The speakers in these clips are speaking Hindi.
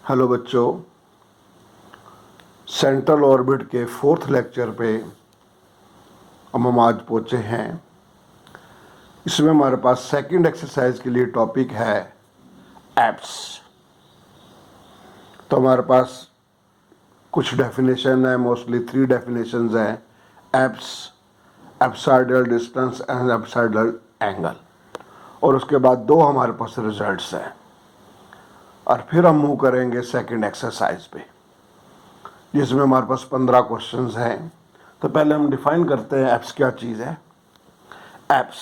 हेलो बच्चों, सेंट्रल ऑर्बिट के फोर्थ लेक्चर पे हम आज पहुँचे हैं। इसमें हमारे पास सेकंड एक्सरसाइज के लिए टॉपिक है एप्स। तो हमारे पास कुछ डेफिनेशन है, मोस्टली 3 डेफिनेशंस हैं: apps, apsidal distance and apsidal angle. और उसके बाद 2 हमारे पास रिजल्ट्स हैं। और फिर हम मूव करेंगे सेकंड एक्सरसाइज पे, जिसमें हमारे पास 15 क्वेश्चंस हैं। तो पहले हम डिफाइन करते हैं एप्स क्या चीज़ है। एप्स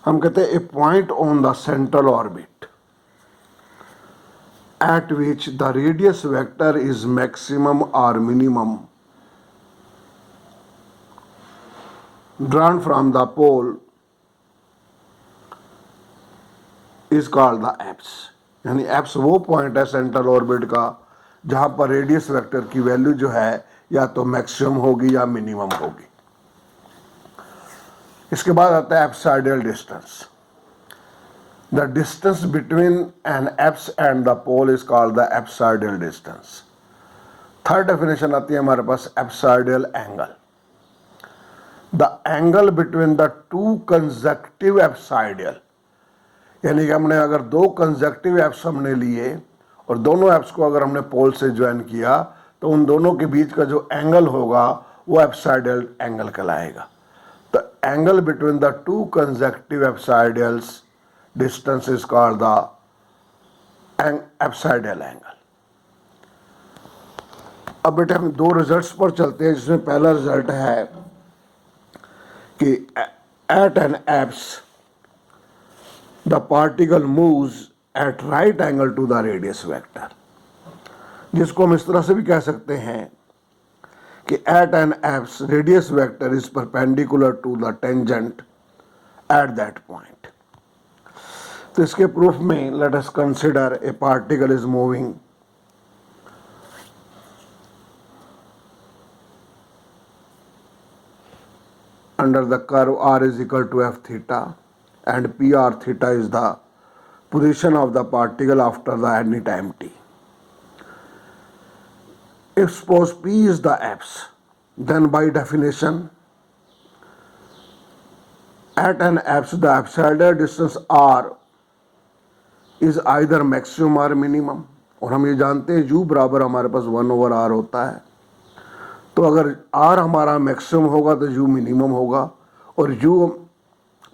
हम कहते हैं a point on the central orbit at which the radius vector is maximum और minimum drawn from the pole is called the apse. यानी एप्स वो पॉइंट है सेंट्रल ऑर्बिट का जहां पर रेडियस वेक्टर की वैल्यू जो है या तो मैक्सिमम होगी या मिनिमम होगी। इसके बाद आता है apsidal distance. The distance between an apse and the pole is called the apsidal distance. Third definition आती है हमारे पास apsidal angle. The angle between the 2 consecutive apsidal, यानी कि हमने अगर 2 कंसेक्टिव एप्स हमने लिए और दोनों एप्स को अगर हमने पोल से ज्वाइन किया तो उन दोनों के बीच का जो एंगल होगा वो एप्साइडल एंगल कहलाएगा। The angle between the 2 consecutive apsidals distance is called the apsidal angle. अब बेटे हम 2 रिजल्ट्स पर चलते हैं, जिसमें पहला रिजल्ट है कि at an apse the particle moves at right angle to the radius vector, जिसको हम इस तरह से भी कह सकते हैं कि at an apse radius vector is perpendicular to the tangent at that point. तो इसके प्रूफ में let us consider a particle is moving under the curve r is equal to f theta and pr theta is the position of the particle after the any time t. If suppose P is the apse, then by definition, at an apse the apsidal distance r is either maximum or minimum। और हम ये जानते हैं u बराबर हमारे पास 1/r होता है। तो अगर r हमारा मैक्सिमम होगा तो u मिनिमम होगा, और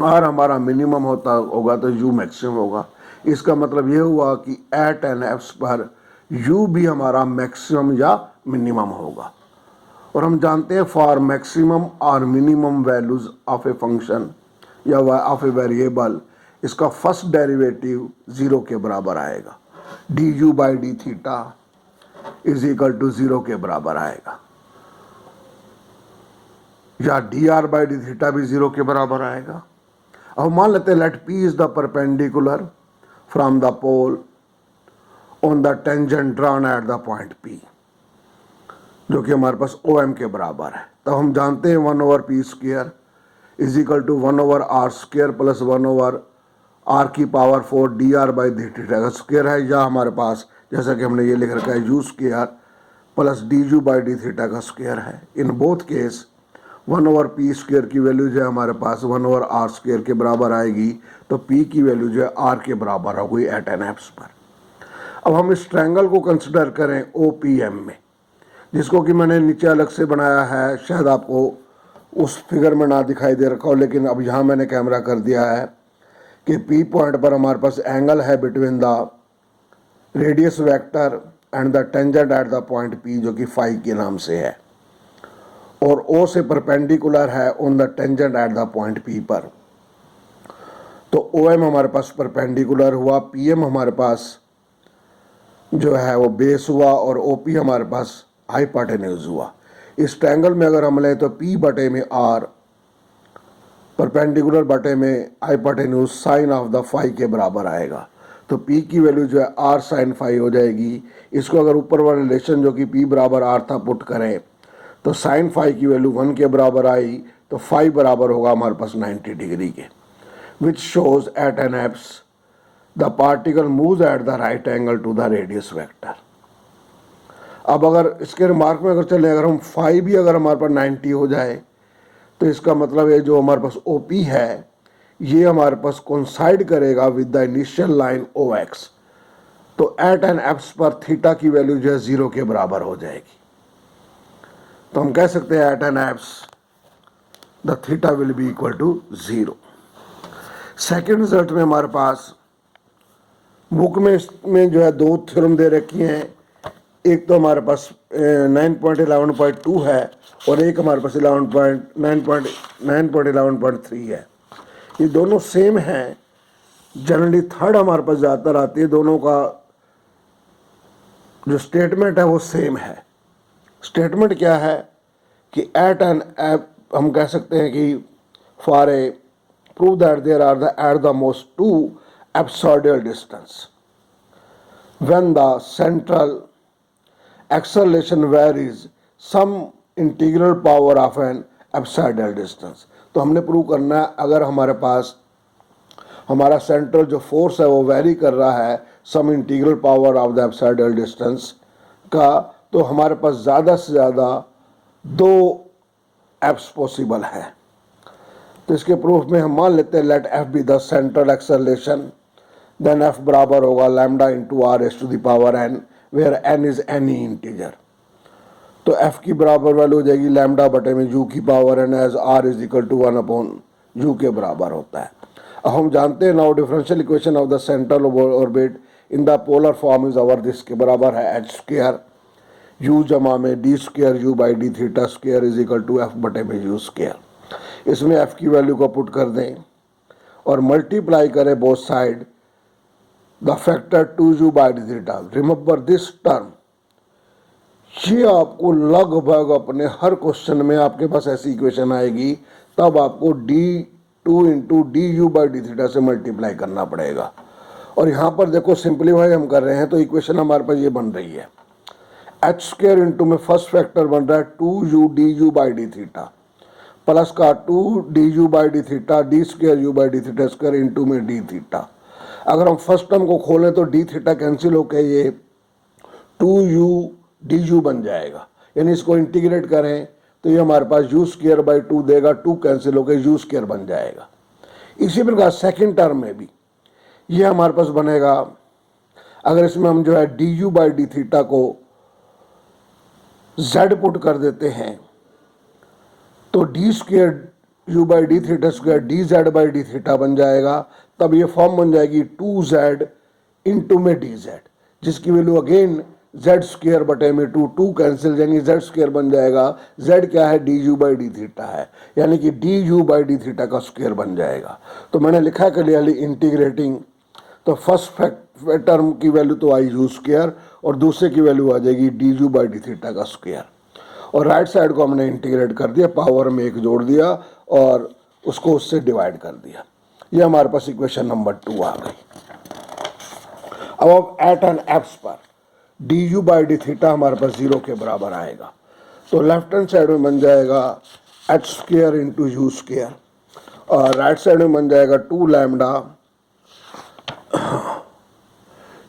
r हमारा मिनिमम होगा तो u मैक्सिमम होगा। इसका मतलब ये हुआ कि एट एन एप्स पर u भी हमारा मैक्सिमम या मिनिमम होगा। और हम जानते हैं फॉर मैक्सिमम और minimum values of a function या ऑफ ए वेरिएबल, इसका फर्स्ट डेरिवेटिव 0 के बराबर आएगा। du by D theta is equal to 0 के बराबर आएगा, या dr बाई डी थीटा भी 0 के बराबर आएगा। अब मान लेते हैं let p is the perpendicular from the pole on the tangent drawn at the point P, जो कि हमारे पास OM के बराबर है। तब हम जानते हैं 1/p square is equal to 1/r square plus 1/r की power 4 dr by D theta का स्क्वायर है, या हमारे पास जैसा कि हमने ये लिख रखा है u square plus du by D theta का स्क्वायर है। In both case 1/p square की वैल्यू जो है हमारे पास 1/r स्क्वायर के बराबर आएगी, तो p की वैल्यू जो है r के बराबर होगी एट एन एप्स पर। अब हम इस ट्रायंगल को कंसिडर करें OPM में, जिसको कि मैंने नीचे अलग से बनाया है, शायद आपको उस फिगर में ना दिखाई दे रखा हो, लेकिन अब यहाँ मैंने कैमरा कर दिया है कि P पॉइंट पर हमारे पास एंगल है between the radius vector and the tangent at the point P, जो कि फाई के नाम से है, और O से परपेंडिकुलर है on the tangent at the point P पर। तो OM हमारे पास परपेंडिकुलर हुआ, PM हमारे पास जो है वो बेस हुआ, और OP हमारे पास हाइपोटेन्यूज हुआ। इस ट्रायंगल में अगर हम लें तो P बटे में R परपेंडिकुलर बटे में hypotenuse sine of the phi के बराबर आएगा। तो P की वैल्यू जो है R साइन फाई हो जाएगी। इसको अगर ऊपर वाला रिलेशन जो कि P बराबर R था पुट करें तो साइन फाई की वैल्यू 1 के बराबर आई, तो फाई बराबर होगा हमारे पास 90 डिग्री के, which shows at an apse the particle moves at the right angle to the radius vector. अब अगर इसके रिमार्क में अगर चले, अगर हम फाई भी अगर हमारे पास 90 हो जाए तो इसका मतलब है जो हमारे पास OP है ये हमारे पास कोइंसाइड करेगा with the initial line OX। तो एट एन एप्स पर थीटा की वैल्यू जो है 0 के बराबर हो जाएगी। तो हम कह सकते हैं at an apse the theta will be equal to 0। Second result में हमारे पास बुक में जो है दो थ्योरम दे रखी हैं। एक तो हमारे पास 9.11.2 है और एक हमारे पास 9.11.3 है। ये दोनों सेम हैं। जनरली थर्ड हमारे पास ज़्यादातर आती है। दोनों का जो स्टेटमेंट है वो सेम है। स्टेटमेंट क्या है कि एट एन एप हम कह सकते हैं कि for a prove that there are the at the most two apsidal distance when the central acceleration varies some integral power of an apsidal distance. तो हमने प्रूव करना है अगर हमारे पास हमारा सेंट्रल जो फोर्स है वो वेरी कर रहा है some integral power of the apsidal distance का, तो हमारे पास ज़्यादा से ज़्यादा 2 एप्स पॉसिबल है। तो इसके प्रूफ में हम मान लेते हैं let f be the central acceleration, then f बराबर होगा lambda into r s to the power n where n is any integer. तो एफ की बराबर वैल्यू हो जाएगी लैम्डा बटे में यू की power n as r is equal to 1/u के बराबर होता है। अब हम जानते हैं now differential equation of the central orbit in the polar form is our this के बराबर है एच स्क्वायर यू जमा में d square you by D theta square is equal to f बटे में यू स्क्वायर। इसमें एफ की वैल्यू को पुट कर दें और मल्टीप्लाई करें both side the factor 2u by D theta. Remember this term, ये आपको लगभग अपने हर क्वेश्चन में आपके पास ऐसी इक्वेशन आएगी तब आपको d2 into D you by D theta से मल्टीप्लाई करना पड़ेगा। और यहाँ पर देखो सिंप्लीफाई हम कर रहे हैं तो इक्वेशन हमारे पास ये बन रही है एच स्क्वायर इंटू में फर्स्ट फैक्टर बन रहा है 2u D you by D theta plus का 2 D you by D theta D square you by D theta square into में डी थीटा। अगर हम फर्स्ट टर्म को खोलें तो डी थीटा कैंसिल होकर ये 2u डी यू बन जाएगा, यानी इसको इंटीग्रेट करें तो ये हमारे पास यू स्क्वायर बाई 2 देगा, 2 कैंसिल होकर यू स्क्वायर बन जाएगा। इसी प्रकार सेकेंड टर्म में भी ये हमारे पास बनेगा, अगर इसमें हम जो है D you by D theta को z पुट कर देते हैं तो D square you by D theta square D Z by D theta बन जाएगा। तब ये फॉर्म बन जाएगी 2z इंटू में डी जेड, जिसकी वैल्यू अगेन z स्क्वायर बटे में 2 कैंसिल यानी z स्क्वायर बन जाएगा। z क्या है D you by D theta है, यानी कि D you by D theta का स्क्वायर बन जाएगा। तो मैंने लिखा है क्लियरली इंटीग्रेटिंग, तो फर्स्ट टर्म की वैल्यू तो आई यू स्क्वायर और दूसरे की वैल्यू आ जाएगी D you by D theta का स्क्वायर। और राइट साइड को हमने इंटीग्रेट कर दिया, पावर में 1 जोड़ दिया और उसको उससे डिवाइड कर दिया। ये हमारे पास इक्वेशन नंबर 2 आ गई। अब एट एन एप्स पर D you by D theta हमारे पास 0 के बराबर आएगा तो लेफ्ट हैंड साइड में बन जाएगा h square into u square और राइट साइड में बन जाएगा 2 लैम्डा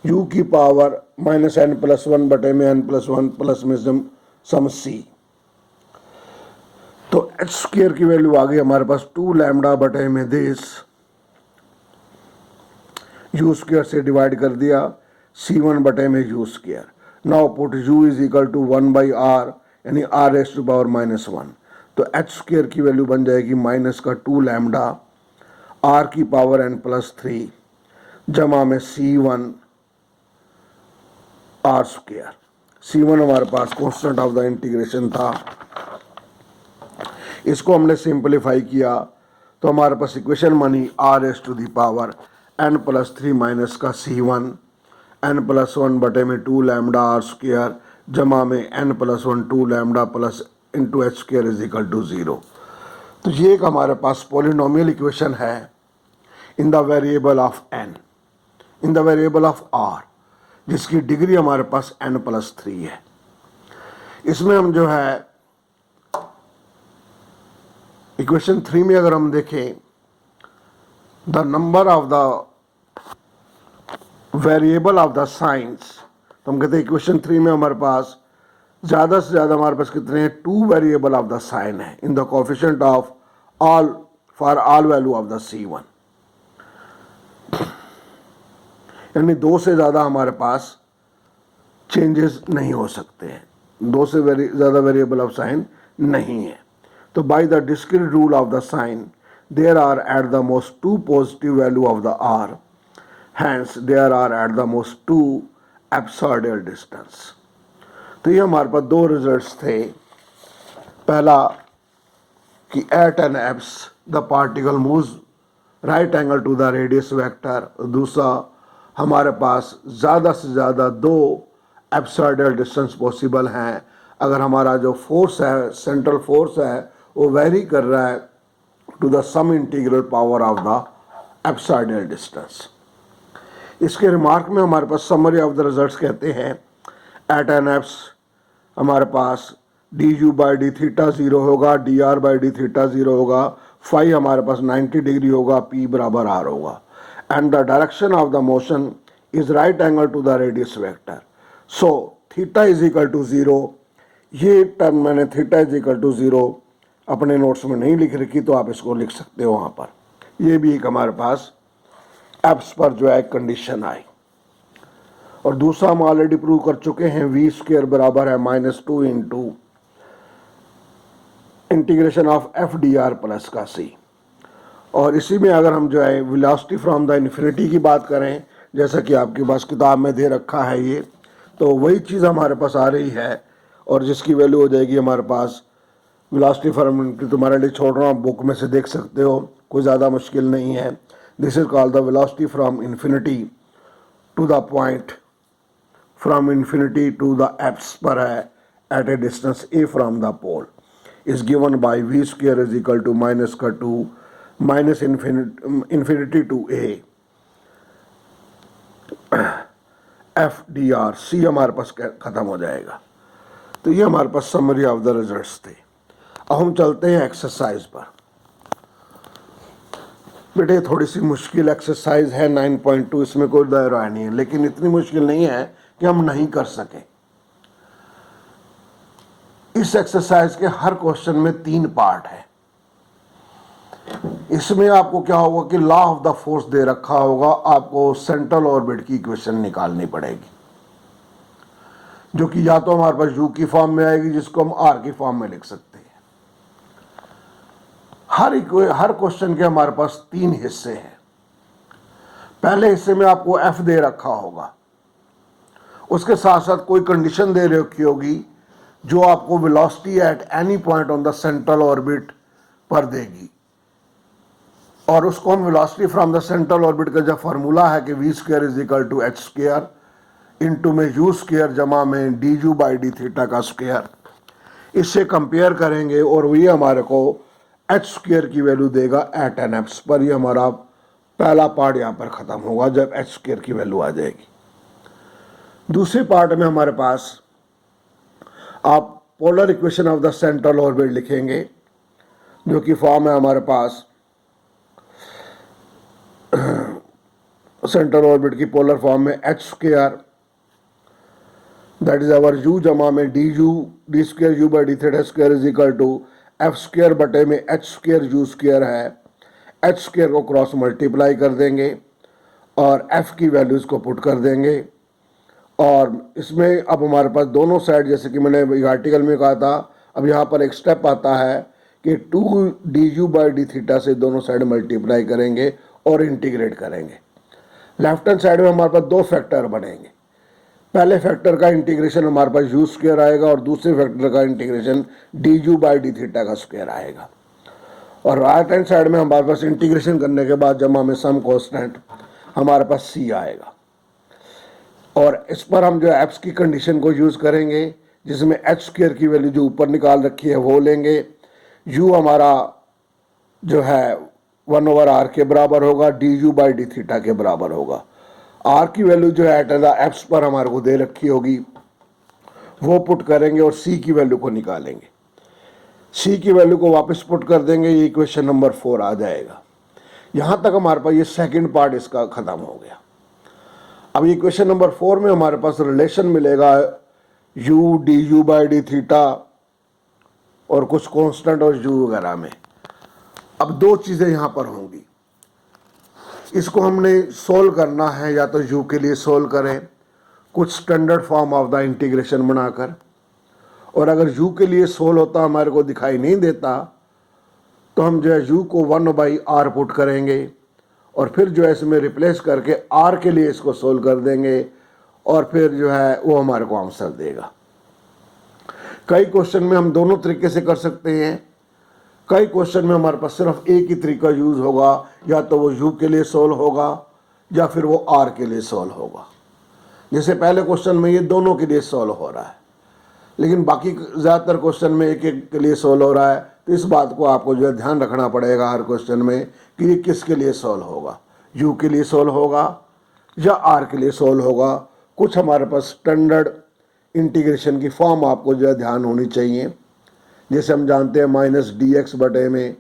u की पावर माइनस n प्लस 1 बटे में n प्लस 1 प्लस में सम c। तो एच स्क्वायर की वैल्यू आ गई हमारे पास 2 लैम्डा बटे में दिस यू स्क्वायर से डिवाइड कर दिया c1 बटे में you square. Now put u is equal to 1 by r यानी r raise to power minus 1। तो एच स्क्वायर की वैल्यू बन जाएगी माइनस का 2 लैम्डा r की पावर n प्लस 3 जमा में c1 r स्क्वायर। c1 हमारे पास कांस्टेंट ऑफ द इंटीग्रेशन था, इसको हमने सिंपलीफाई किया तो हमारे पास इक्वेशन बनी r raise to the power n plus 3 minus का c1 n प्लस 1 बटे में 2 लैम्डा r स्क्वायर जमा में n plus 1 2 lambda plus into h square is equal to 0। तो ये एक हमारे पास पॉलिनोमियल इक्वेशन है in the variable of n, in the variable of r, जिसकी डिग्री हमारे पास n प्लस 3 है। इसमें हम जो है इक्वेशन 3 में अगर हम देखें the number of the variable of the science, तो हम कहते हैं इक्वेशन 3 में हमारे पास ज़्यादा से ज़्यादा हमारे पास कितने हैं, 2 वेरिएबल ऑफ द साइन है in the coefficient of all for all value of the C1, यानी 2 से ज़्यादा हमारे पास चेंजेस नहीं हो सकते हैं, 2 से ज़्यादा वेरिएबल ऑफ साइन नहीं है। तो by the discrete rule of the sign there are at the most 2 positive value of the r, hence there are at the most 2 apsidal distance. तो ये हमारे पास 2 रिजल्ट्स थे, पहला कि at an apse the particle moves right angle to the radius vector, दूसरा हमारे पास ज़्यादा से ज़्यादा 2 एब्सॉर्डियल डिस्टेंस पॉसिबल हैं अगर हमारा जो फोर्स है, सेंट्रल फोर्स है, वो वेरी कर रहा है to the some integral power of the apsidal distance. इसके रिमार्क में हमारे पास समरी ऑफ द रिजल्ट्स कहते हैं एट एन एप्स हमारे पास d you by D theta 0 होगा, d r by D theta 0 होगा, फाई हमारे पास 90 डिग्री होगा, पी बराबर आर होगा, and the direction of the motion is right angle to the radius vector. So theta is equal to 0, ये टर्म मैंने थीटा इज इक्वल टू 0 अपने नोट्स में नहीं लिख रखी, तो आप इसको लिख सकते हो वहाँ पर। ये भी एक हमारे पास एप्स पर जो है कंडीशन आई। और दूसरा हम ऑलरेडी प्रूव कर चुके हैं, वी स्क्वायर बराबर है -2 into integration of F D are plus का सी। और इसी में अगर हम जो है वेलोसिटी फ्रॉम द इन्फिनिटी की बात करें, जैसा कि आपके पास किताब में दे रखा है ये, तो वही चीज़ हमारे पास आ रही है, और जिसकी वैल्यू हो जाएगी हमारे पास वेलोसिटी फ्रॉम इन्फिनिटी, तुम्हारे लिए छोड़ रहा हूँ, बुक में से देख सकते हो, कोई ज़्यादा मुश्किल नहीं है। This is called the velocity from infinity to the point from infinity to the apse पर है at a distance a from the pole is given by v square is equal to -2 minus infinity to a F D R C हमारे पास खत्म हो जाएगा। तो ये हमारे पास समरी ऑफ द रिजल्ट्स थे। अब हम चलते हैं एक्सरसाइज पर। बेटे थोड़ी सी मुश्किल एक्सरसाइज है 9.2, इसमें कोई दायरा नहीं है, लेकिन इतनी मुश्किल नहीं है कि हम नहीं कर सके। इस एक्सरसाइज के हर क्वेश्चन में 3 पार्ट है। इसमें आपको क्या होगा कि लॉ ऑफ द फोर्स दे रखा होगा, आपको सेंट्रल ऑर्बिट की इक्वेशन निकालनी पड़ेगी, जो कि या तो हमारे पास यू की फॉर्म में आएगी, जिसको हम आर की फॉर्म में लिख सकते हैं। हर क्वेश्चन के हमारे पास 3 हिस्से हैं। पहले हिस्से में आपको एफ दे रखा होगा, उसके साथ साथ कोई कंडीशन दे रखी होगी जो आपको velocity at any point on the central orbit पर देगी, और उसको हम velocity from the central orbit का जो फार्मूला है कि V square is equal to H square into में यू स्क्वायर जमा में D you by D theta का स्क्वायर, इससे कंपेयर करेंगे और ये हमारे को एच स्क्वायर की वैल्यू देगा एट एन एप्स पर। ये हमारा पहला पार्ट यहाँ पर ख़त्म होगा जब एच स्क्वायर की वैल्यू आ जाएगी। दूसरे पार्ट में हमारे पास आप polar equation of the central orbit लिखेंगे, जो कि फॉर्म है हमारे पास सेंट्रल ऑर्बिट की पोलर फॉर्म में H square that is our U जमा में D U D square you by D theta square is equal to F square बटे में एच स्क्वायर यू स्क्वायर है। एच स्क्वायर को क्रॉस मल्टीप्लाई कर देंगे और एफ की वैल्यूज़ को पुट कर देंगे, और इसमें अब हमारे पास दोनों साइड, जैसे कि मैंने आर्टिकल में कहा था, अब यहाँ पर एक स्टेप आता है कि 2 D you by D theta से दोनों साइड मल्टीप्लाई करेंगे और इंटीग्रेट करेंगे। लेफ्ट हैंड साइड में हमारे पास 2 फैक्टर बनेंगे। पहले फैक्टर का इंटीग्रेशन हमारे पास यू स्क्वायर आएगा और दूसरे फैक्टर का integration D you by D theta का स्क्वायर आएगा। और राइट हैंड साइड में हमारे पास इंटीग्रेशन करने के बाद जमा में सम कांस्टेंट हमारे पास सी आएगा, और इस पर हम जो एप्स की कंडीशन को यूज़ करेंगे, जिसमें एच स्क्वायर की वैल्यू जो ऊपर निकाल रखी है वो लेंगे। यू हमारा जो है 1/r के बराबर होगा, D you by D theta के बराबर होगा। आर की वैल्यू जो है एट द एप्स पर हमारे को दे रखी होगी, वो पुट करेंगे और सी की वैल्यू को निकालेंगे। सी की वैल्यू को वापस पुट कर देंगे, ये इक्वेशन नंबर 4 आ जाएगा। यहाँ तक हमारे पास ये सेकंड पार्ट इसका ख़त्म हो गया। अब ये क्वेश्चन नंबर 4 में हमारे पास रिलेशन मिलेगा u D you by D theta और कुछ कांस्टेंट और u वगैरह में। अब दो चीज़ें यहाँ पर होंगी, इसको हमने सोल्व करना है, या तो u के लिए सोल्व करें कुछ standard form of the integration बनाकर, और अगर u के लिए सोल्व होता हमारे को दिखाई नहीं देता तो हम जो है u को 1/r पुट करेंगे और फिर जो है इसमें रिप्लेस करके r के लिए इसको सोल्व कर देंगे और फिर जो है वो हमारे को आंसर देगा। कई क्वेश्चन में हम दोनों तरीके से कर सकते हैं, कई क्वेश्चन में हमारे पास सिर्फ एक ही तरीका यूज होगा, या तो वो u के लिए सोल्व होगा या फिर वो r के लिए सोल्व होगा। जैसे पहले क्वेश्चन में ये दोनों के लिए सोल्व हो रहा है, लेकिन बाकी ज़्यादातर क्वेश्चन में एक एक के लिए सोल्व हो रहा है, तो इस बात को आपको जो है ध्यान रखना पड़ेगा हर क्वेश्चन में कि ये किसके लिए सोल्व होगा, u के लिए सोल्व होगा या r के लिए सोल्व होगा। कुछ हमारे पास स्टैंडर्ड इंटीग्रेशन की फॉर्म आपको जो है ध्यान होनी चाहिए, जैसे हम जानते हैं -dx बटे में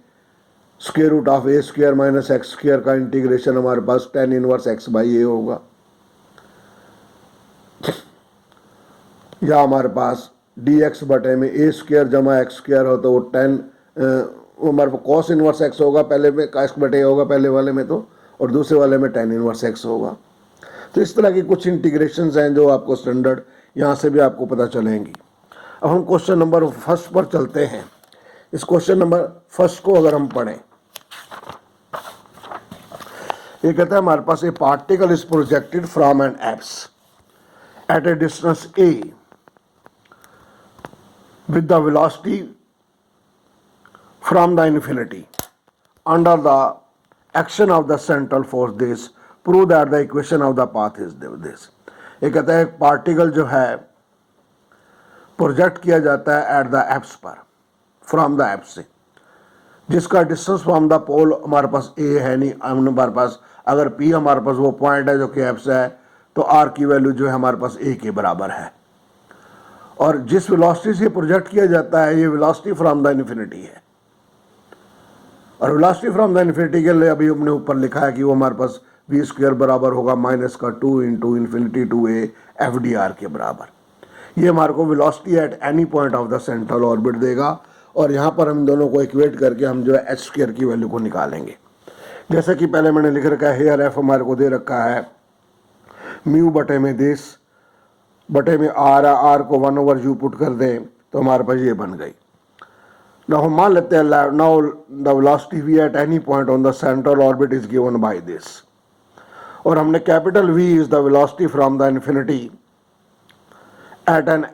square root of a square minus X square का इंटीग्रेशन हमारे पास tan इनवर्स x/a होगा, या हमारे पास dx बटे में a स्क्वायर जमा एक्स स्क्वायर हो तो वो हमारे पास कॉस इनवर्स x होगा, पहले में x बटे होगा पहले वाले में तो, और दूसरे वाले में tan इनवर्स x होगा। तो इस तरह की कुछ इंटीग्रेशंस हैं जो आपको स्टैंडर्ड यहाँ से भी आपको पता चलेंगी। अब हम क्वेश्चन नंबर 1 पर चलते हैं। इस क्वेश्चन नंबर 1 को अगर हम पढ़ें, ये कहता है हमारे पास a particle is projected from an apse at a distance a with the velocity from the infinity under the action of the central force this prove that the equation of the path is this। ये कहता है पार्टिकल जो है प्रोजेक्ट किया जाता है एट द एप्स पर, फ्रॉम द एप्स से, जिसका डिस्टेंस फ्रॉम द पोल हमारे पास a है नहीं, हमारे पास अगर p हमारे पास वो पॉइंट है जो कि एप्स है तो r की वैल्यू जो है हमारे पास a के बराबर है, और जिस वेलोसिटी से प्रोजेक्ट किया जाता है ये वेलोसिटी फ्रॉम द इन्फिनिटी है, और वेलोसिटी फ्रॉम द इन्फिनिटी के लिए अभी हमने ऊपर लिखा है कि वो हमारे पास v स्क्वायर बराबर होगा -2 into infinity to a FDR के बराबर। ये हमारे को velocity at any point of the central orbit देगा, और यहाँ पर हम दोनों को इक्वेट करके हम जो है h स्क्वायर की वैल्यू को निकालेंगे। जैसा कि पहले मैंने लिख रखा है, हेयर f हमारे को दे रखा है म्यू बटे में दिस बटे में r को 1/u पुट कर दें तो हमारे पास ये बन गई। नाउ हम मान लेते हैं now the velocity v at any point on the central orbit is given by this, और हमने capital V is the velocity from the infinity at an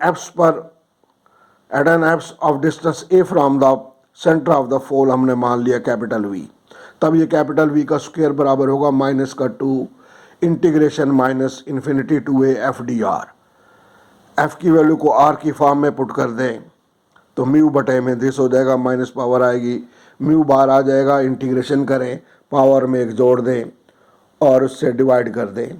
apse of distance a from the centre of the pole हमने मान लिया कैपिटल V। तब ये कैपिटल V का स्क्वायर बराबर होगा -2 integration minus infinity to a FDR। f की वैल्यू को r की फॉर्म में पुट कर दें तो म्यू बटे में दिस हो जाएगा, माइनस पावर आएगी, म्यू बार आ जाएगा, इंटीग्रेशन करें, पावर में एक जोड़ दें और उससे डिवाइड कर दें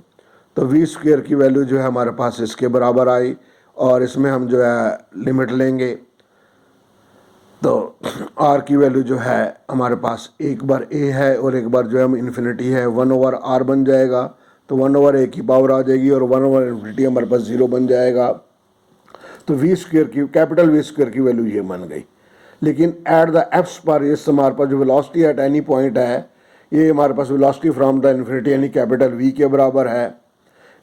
तो v स्क्वायर की वैल्यू जो है हमारे पास इसके बराबर आई, और इसमें हम जो है लिमिट लेंगे तो r की वैल्यू जो है हमारे पास एक बार a है और एक बार जो है हम इन्फिनिटी है, 1/r बन जाएगा, तो 1/a की पावर आ जाएगी और 1/इन्फिनिटी हमारे पास 0 बन जाएगा। तो v स्क्वायर की कैपिटल V स्क्वायर की वैल्यू ये बन गई। लेकिन एट द एप्स पर ये हमारे पास जो वेलोसिटी एट एनी पॉइंट है ये हमारे पास वेलोसिटी फ्रॉम द इन्फिनिटी यानी कैपिटल V के बराबर है,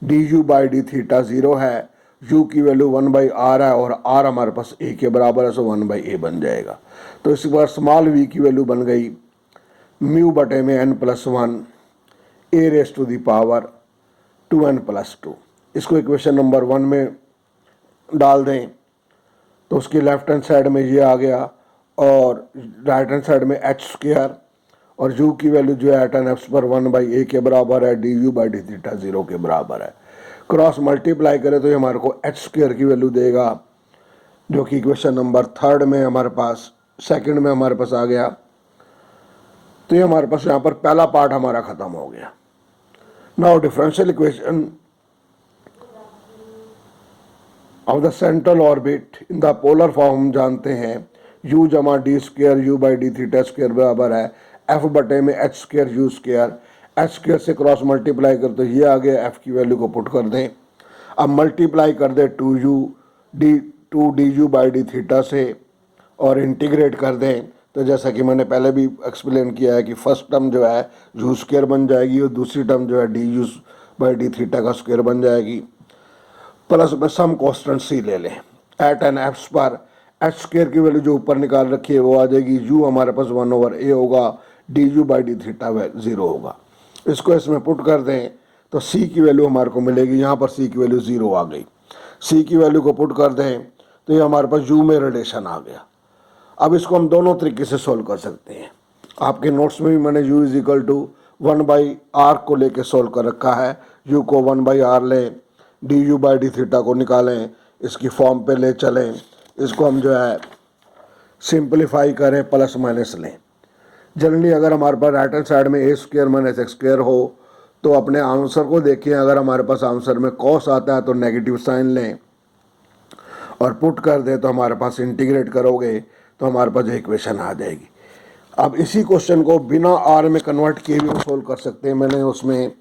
du बाई डी थीटा 0 है, u की वैल्यू 1/r है और r हमारे पास a के बराबर है, सो 1/a बन जाएगा। तो इस बार स्मॉल v की वैल्यू बन गई म्यू बटे में n+1 a raise to the power 2n+2। इसको इक्वेशन नंबर 1 में डाल दें तो उसकी लेफ्ट हैंड साइड में ये आ गया और राइट हैंड साइड में h स्क्वायर, और u की वैल्यू जो है एट एन एप्स पर 1/a के बराबर है, du बाई डी थीटा 0 के बराबर है। क्रॉस मल्टीप्लाई करें तो ये हमारे को h स्क्वायर की वैल्यू देगा, जो कि इक्वेशन नंबर 3 में हमारे पास सेकंड में हमारे पास आ गया। तो ये हमारे पास यहाँ पर पहला पार्ट हमारा ख़त्म हो गया। Now differential equation of the central orbit in the polar form हम जानते हैं u जमा D square u by D theta square बराबर है f बटे में h square u square. H square से क्रॉस मल्टीप्लाई कर तो ये आ गया, एफ की वैल्यू को पुट कर दें। अब मल्टीप्लाई कर दें 2 D you by D theta से और इंटीग्रेट कर दें, तो जैसा कि मैंने पहले भी एक्सप्लेन किया है कि फर्स्ट टर्म जो है यू स्क्वायर बन जाएगी और दूसरी टर्म जो है D you by D theta का स्क्वायर बन जाएगी। प्लस में सम कॉन्स्टेंट सी ले लें। एट एन एफ्स पर एच स्क्वायर की वैल्यू जो ऊपर निकाल रखी है वो आ जाएगी, यू हमारे पास 1/a होगा, D you by D theta 0 होगा। इसको इसमें पुट कर दें तो सी की वैल्यू हमारे को मिलेगी, यहाँ पर सी की वैल्यू 0 आ गई। सी की वैल्यू को पुट कर दें तो ये हमारे पास यू में रिलेशन आ गया। अब इसको हम दोनों तरीके से सोल्व कर सकते हैं। आपके नोट्स में भी मैंने u is equal to 1/r को लेके सोल्व कर रखा है। u को 1/r लें, D you by D theta को निकालें, इसकी फॉर्म पे ले चलें, इसको हम जो है सिंप्लीफाई करें, प्लस माइनस लें। जनरली अगर हमारे पास राइट हैंड साइड में ए स्क्वायर माइनस एक्स स्क्वायर हो तो अपने आंसर को देखिए, अगर हमारे पास आंसर में कॉस आता है तो नेगेटिव साइन लें और पुट कर दें तो हमारे पास इंटीग्रेट करोगे तो हमारे पास इक्वेशन आ जाएगी। अब इसी क्वेश्चन को बिना आर में कन्वर्ट किए भी हम सोल्व कर सकते हैं। मैंने उसमें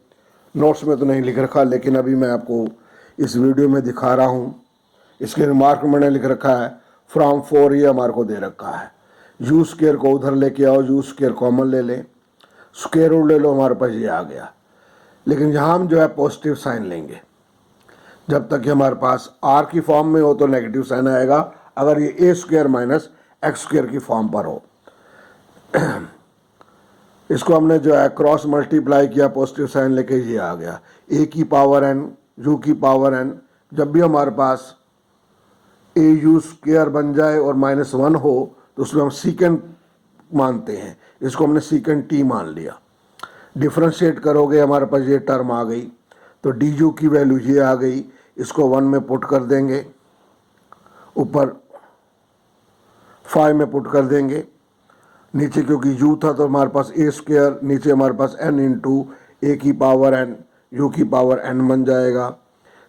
नोट्स में तो नहीं लिख रखा, लेकिन अभी मैं आपको इस वीडियो में दिखा रहा हूँ। इसके रिमार्क में मैंने लिख रखा है फ्रॉम 4, ये हमारे को दे रखा है। यू स्क्वायर को उधर लेके आओ, यू स्क्वायर कॉमन ले लें, स्क्वायर रूट ले लो, हमारे पास ये आ गया। लेकिन यहाँ हम जो है पॉजिटिव साइन लेंगे। जब तक कि हमारे पास आर की फॉर्म में हो तो नेगेटिव साइन आएगा, अगर ये ए स्क्वायर माइनस एक्स स्क्वायर की फॉर्म पर हो। इसको हमने जो है क्रॉस मल्टीप्लाई किया, पॉजिटिव साइन लेके ये आ गया। ए की पावर एन, यू की पावर एन, जब भी हमारे पास ए यू स्क्वायर बन जाए और -1 हो तो उसमें हम सीकेंड मानते हैं, इसको हमने सीकेंड टी मान लिया। डिफ्रेंशिएट करोगे हमारे पास ये टर्म आ गई, तो डी यू की वैल्यू ये आ गई, इसको 1 में पुट कर देंगे, ऊपर 5 में पुट कर देंगे, नीचे क्योंकि u था तो हमारे पास ए स्क्वायर, नीचे हमारे पास n इंटू ए की पावर n, u की पावर n बन जाएगा,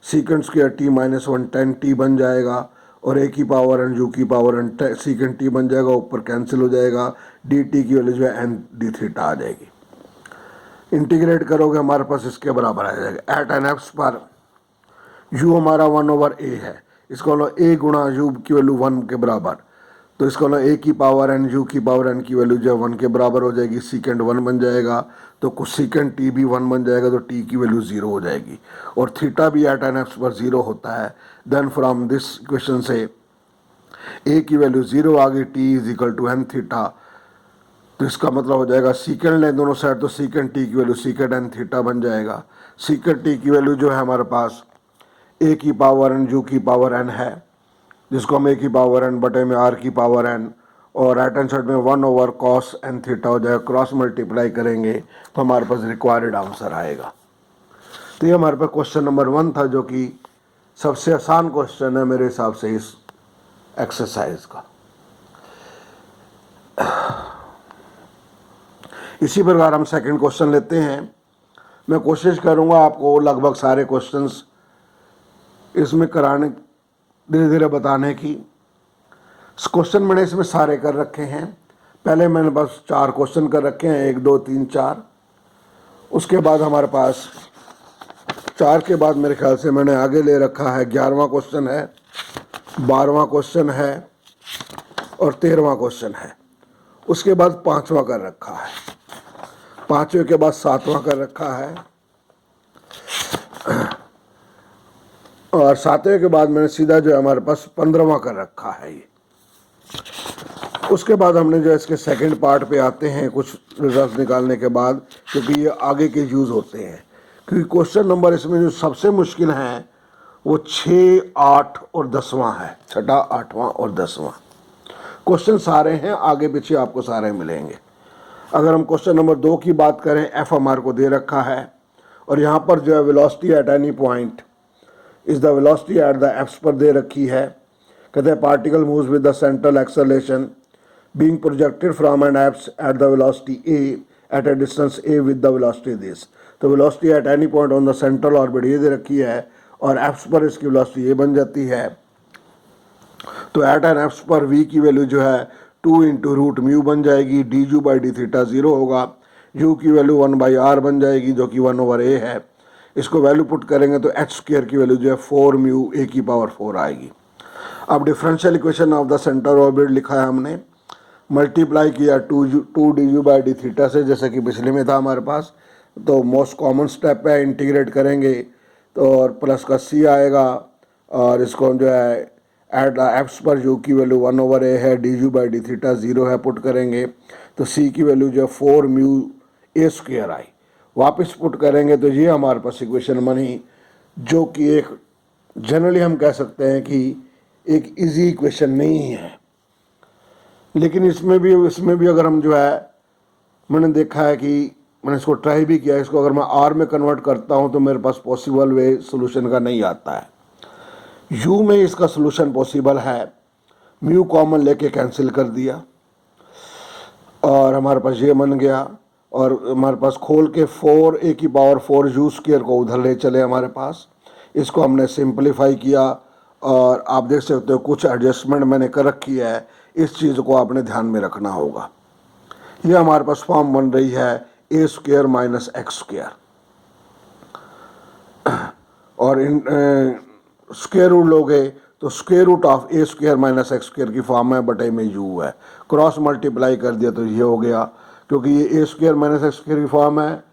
सीकेंड स्क्वायर t -1 10 t बन जाएगा, और ए की पावर n u की पावर n सीकेंड t बन जाएगा, ऊपर कैंसिल हो जाएगा, डी टी की वैल्यू जो है n डी थीटा आ जाएगी। इंटीग्रेट करोगे हमारे पास इसके बराबर आ जाएगा। एट एन एफ्स पर u हमारा 1/a है, इसको लो a गुणा u की वैल्यू 1 के बराबर, तो इसको लो a की पावर n, u की पावर n की वैल्यू जो है 1 के बराबर हो जाएगी, सीकेंड 1 बन जाएगा, तो कुछ सीकेंड t भी 1 बन जाएगा, तो t की वैल्यू 0 हो जाएगी, और थीटा भी एट एन एफ्स पर 0 होता है। देन फ्रॉम दिस इक्वेशन से a की वैल्यू 0 आ गई, t is equal to n theta, तो इसका मतलब हो जाएगा सीकेंड लें दोनों साइड, तो सीकेंड t की वैल्यू सीकेंड n थीटा बन जाएगा। सीकेंड t की वैल्यू जो है हमारे पास a की पावर n, u की पावर n है, जिसको हम a की पावर n बटे में r की पावर n, और राइट हैंड साइड में 1/cos n थीटा हो जाएगा। क्रॉस मल्टीप्लाई करेंगे तो हमारे पास रिक्वायर्ड आंसर आएगा। तो ये हमारे पास क्वेश्चन नंबर 1 था, जो कि सबसे आसान क्वेश्चन है मेरे हिसाब से इस एक्सरसाइज का। इसी प्रकार हम सेकंड क्वेश्चन लेते हैं। मैं कोशिश करूंगा आपको लगभग सारे क्वेश्चंस इसमें कराने, धीरे धीरे बताने की। क्वेश्चन मैंने इसमें सारे कर रखे हैं। पहले मैंने बस 4 क्वेश्चन कर रखे हैं, 1 2 3 4। उसके बाद हमारे पास 4 के बाद मेरे ख्याल से मैंने आगे ले रखा है 11वां क्वेश्चन है, 12वां क्वेश्चन है और 13वां क्वेश्चन है। उसके बाद 5वां कर रखा है, 5वें के बाद 7वां कर रखा है, और 7वें के बाद मैंने सीधा जो है हमारे पास 15वां कर रखा है ये। उसके बाद हमने जो है इसके सेकंड पार्ट पे आते हैं कुछ रिजल्ट निकालने के बाद, क्योंकि ये आगे के यूज़ होते हैं। क्योंकि क्वेश्चन नंबर इसमें जो सबसे मुश्किल है वो 6, 8 और 10वां है, 6ठा, 8वां और 10वां क्वेश्चन सारे हैं, आगे पीछे आपको सारे मिलेंगे। अगर हम क्वेश्चन नंबर 2 की बात करें, एफ हमारे को दे रखा है, और यहाँ पर जो है velocity at any point is the velocity at the apse पर दे रखी है। कहते हैं particle moves with the central acceleration being projected from an apse at the velocity a at a distance a with the velocity this. तो velocity at any point on the central orbit ये दे रखी है, और एप्स पर इसकी वेलोसिटी ये बन जाती है। तो एट एन एप्स पर v की वैल्यू जो है 2 × रूट म्यू बन जाएगी, D you by D theta 0 होगा, u की वैल्यू 1/r बन जाएगी जो कि 1/a है। इसको वैल्यू पुट करेंगे तो h स्क्वायर की वैल्यू जो है 4 म्यू a की पावर 4 आएगी। अब differential equation of the centre orbit लिखा है हमने, मल्टीप्लाई किया 2du/d थीटा से, जैसे कि पिछले में था हमारे पास। तो मोस्ट कॉमन स्टेप है, इंटीग्रेट करेंगे तो और प्लस का c आएगा, और इसको जो है एट एप्स पर u की वैल्यू 1/a है, du/d थीटा 0 है, पुट करेंगे तो c की वैल्यू जो है 4 म्यू a स्क्वायर आई। वापस पुट करेंगे तो ये हमारे पास इक्वेशन बनी, जो कि एक जनरली हम कह सकते हैं कि एक इजी इक्वेशन नहीं है। लेकिन इसमें भी अगर हम जो है, मैंने देखा है कि मैंने इसको ट्राई भी किया, इसको अगर मैं आर में कन्वर्ट करता हूँ तो मेरे पास पॉसिबल वे सोल्यूशन का नहीं आता है। यू में इसका सोल्यूशन पॉसिबल है, म्यू कॉमन लेके कैंसिल कर दिया और हमारे पास ये बन गया, और हमारे पास खोल के 4a की पावर 4 u स्क्वायर को उधर ले चले हमारे पास। इसको हमने सिंपलीफाई किया और आप देख सकते हो कुछ एडजस्टमेंट मैंने कर रखी है, इस चीज़ को आपने ध्यान में रखना होगा। ये हमारे पास फॉर्म बन रही है a square minus X square, और इन स्क्वायर रूट लोगे तो square root of a square minus X square की फॉर्म है, बटे में u है, क्रॉस मल्टीप्लाई कर दिया तो ये हो गया। क्योंकि ये a square minus X square की फॉर्म है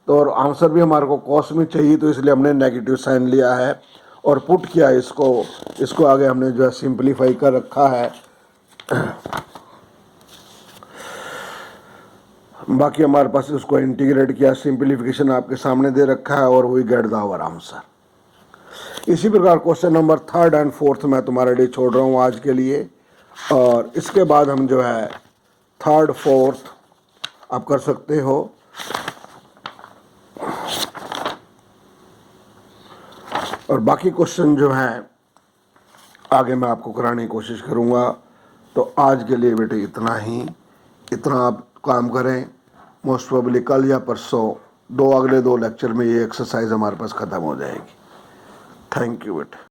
तो और आंसर भी हमारे को कॉस में चाहिए, तो इसलिए हमने नेगेटिव साइन लिया है और पुट किया इसको आगे हमने जो है सिंपलीफाई कर रखा है। बाकी हमारे पास उसको इंटीग्रेट किया, सिंपलीफिकेशन आपके सामने दे रखा है, और वही गेट द आवर आंसर। इसी प्रकार question number 3rd and 4th मैं तुम्हारे लिए छोड़ रहा हूँ आज के लिए, और इसके बाद हम जो है 3rd 4th आप कर सकते हो। और बाकी क्वेश्चन जो हैं आगे मैं आपको कराने की कोशिश करूँगा। तो आज के लिए बेटे इतना आप काम करें। मोस्ट प्रोबेबली कल या परसों अगले दो लेक्चर में ये एक्सरसाइज हमारे पास ख़त्म हो जाएगी। थैंक यू बेटे।